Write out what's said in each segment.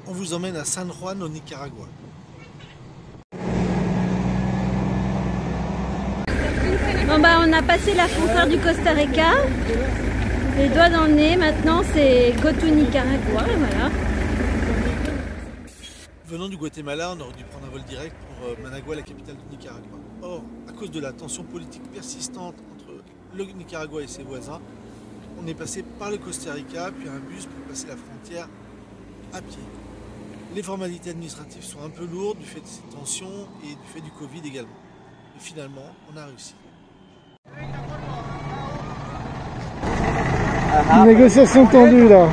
On vous emmène à San Juan au Nicaragua. Bon bah on a passé la frontière du Costa Rica. Les doigts dans le nez, maintenant c'est go to Nicaragua, voilà. Venant du Guatemala, on aurait dû prendre un vol direct pour Managua, la capitale du Nicaragua. Or, à cause de la tension politique persistante entre le Nicaragua et ses voisins, on est passé par le Costa Rica, puis un bus pour passer la frontière à pied. Les formalités administratives sont un peu lourdes du fait de ces tensions et du fait du Covid également. Mais finalement, on a réussi. Une négociation tendue là,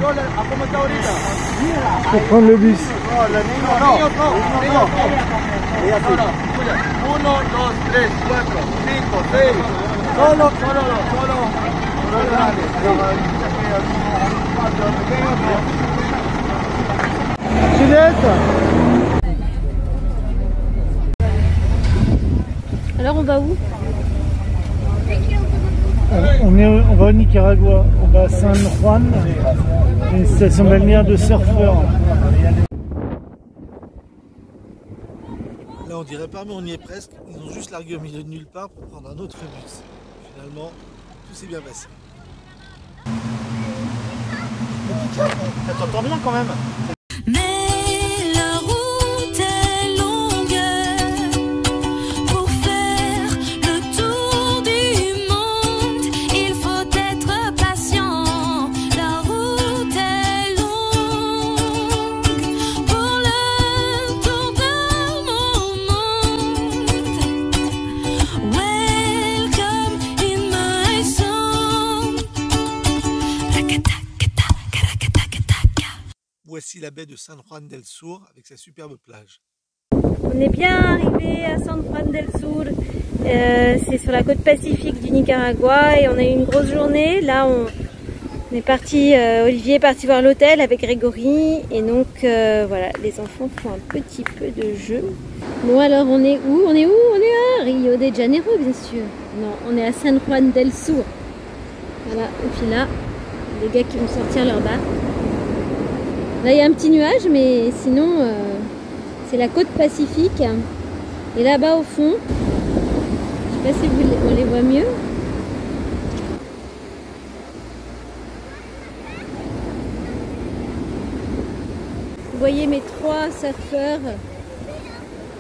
pour prendre le bus. Juliette. Alors on va où? On va au Nicaragua, on va à San Juan, une station balnéaire de surfeurs. Là on dirait pas mais on y est presque, ils ont juste largué au milieu de nulle part pour prendre un autre bus. Finalement, tout s'est bien passé. Ça t'entend bien quand même. Mais la route est longue pour faire le tour du monde. Il faut être patient. La route est longue pour le tour de mon monde. Welcome in my song. Voici la baie de San Juan del Sur avec sa superbe plage. On est bien arrivé à San Juan del Sur, c'est sur la côte pacifique du Nicaragua et on a eu une grosse journée. Là on est parti, Olivier est parti voir l'hôtel avec Grégory et donc voilà, les enfants font un petit peu de jeu. Bon alors on est où? On est à Rio de Janeiro bien sûr. Non, on est à San Juan del Sur. Voilà, et puis là, les gars qui vont sortir leur bar. Là il y a un petit nuage mais sinon c'est la côte pacifique. Et là-bas au fond, je sais pas si on les voit mieux. Vous voyez mes 3 surfeurs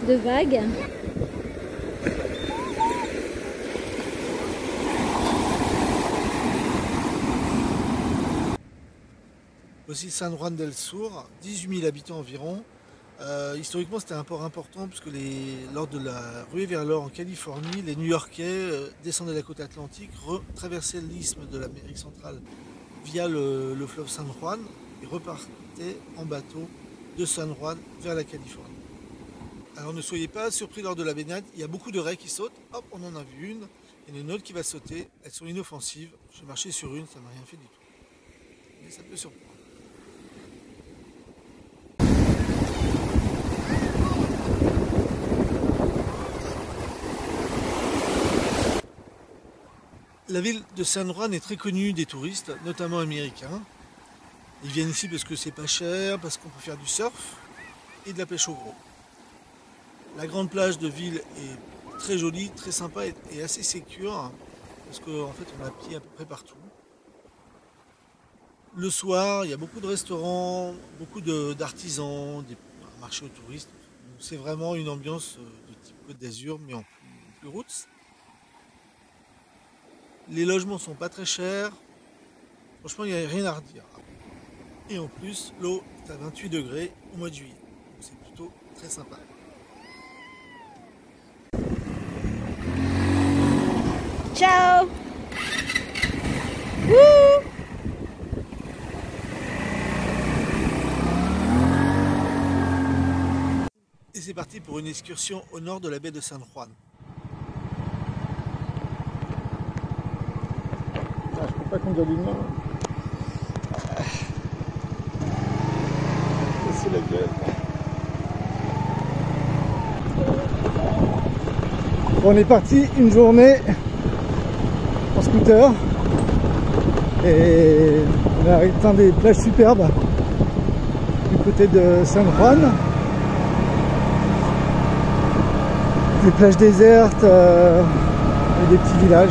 de vagues. Aussi San Juan del Sur, 18 000 habitants environ. Historiquement, c'était un port important puisque lors de la ruée vers l'or en Californie, les New-Yorkais descendaient la côte atlantique, traversaient l'isthme de l'Amérique centrale via le fleuve San Juan et repartaient en bateau de San Juan vers la Californie. Alors ne soyez pas surpris lors de la baignade, il y a beaucoup de raies qui sautent. Hop, on en a vu une. Il y en a une autre qui va sauter. Elles sont inoffensives. J'ai marché sur une, ça m'a rien fait du tout. Mais ça peut surprendre. La ville de San Juan est très connue des touristes, notamment américains. Ils viennent ici parce que c'est pas cher, parce qu'on peut faire du surf et de la pêche au gros. La grande plage de ville est très jolie, très sympa et assez sécure, parce qu'en fait on a pied à peu près partout. Le soir, il y a beaucoup de restaurants, beaucoup d'artisans, des marchés aux touristes. C'est vraiment une ambiance de type Côte d'Azur, mais en plus roots. Les logements sont pas très chers. Franchement, il n'y a rien à redire. Et en plus, l'eau est à 28 degrés au mois de juillet. Donc c'est plutôt très sympa. Ciao. Wouh. Et c'est parti pour une excursion au nord de la baie de San Juan. Je peux pas conduire d'une main. C'est la gueule. Bon, on est parti une journée en scooter et on a atteint des plages superbes du côté côté de San Juan. Des plages désertes et des petits villages.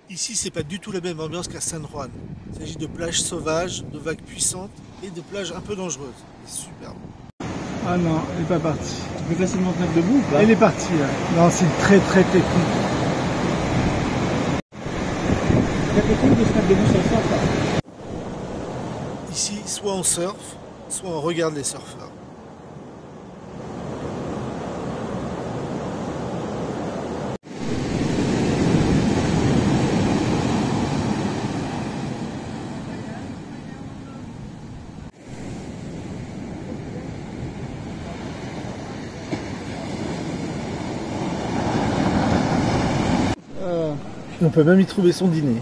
Ici, c'est pas du tout la même ambiance qu'à San Juan. Il s'agit de plages sauvages, de vagues puissantes et de plages un peu dangereuses. C'est superbe. Ah non, elle n'est pas partie. Tu peux facilement te mettre debout ou pas? Elle est partie là. Non, c'est très technique. C'est technique de se mettre debout sur le surf. Ici, soit on surfe, soit on regarde les surfeurs. On peut même y trouver son dîner.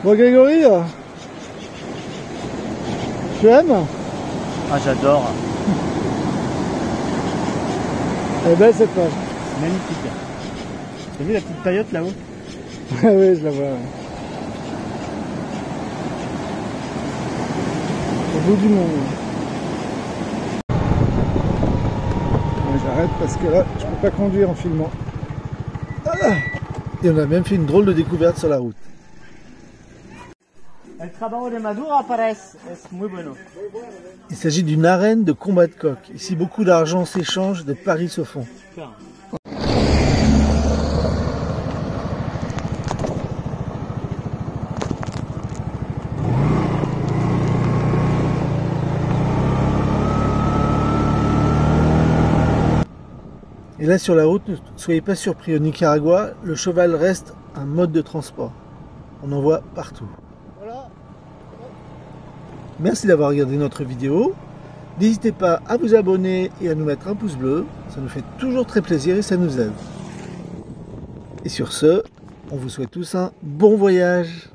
Bon Grégory, tu aimes? Ah, j'adore. Elle est belle cette plage. Magnifique. T'as vu la petite paillote là-haut? Oui, je la vois. Ouais. Au bout du monde. J'arrête parce que là, je peux pas conduire en filmant. Et on a même fait une drôle de découverte sur la route. El trabajo de Maduro aparece. Es muy bueno. Il s'agit d'une arène de combat de coqs. Ici, beaucoup d'argent s'échange, des paris se font. Super. Et là, sur la route, ne soyez pas surpris. Au Nicaragua, le cheval reste un mode de transport. On en voit partout. Voilà. Merci d'avoir regardé notre vidéo. N'hésitez pas à vous abonner et à nous mettre un pouce bleu. Ça nous fait toujours très plaisir et ça nous aide. Et sur ce, on vous souhaite tous un bon voyage.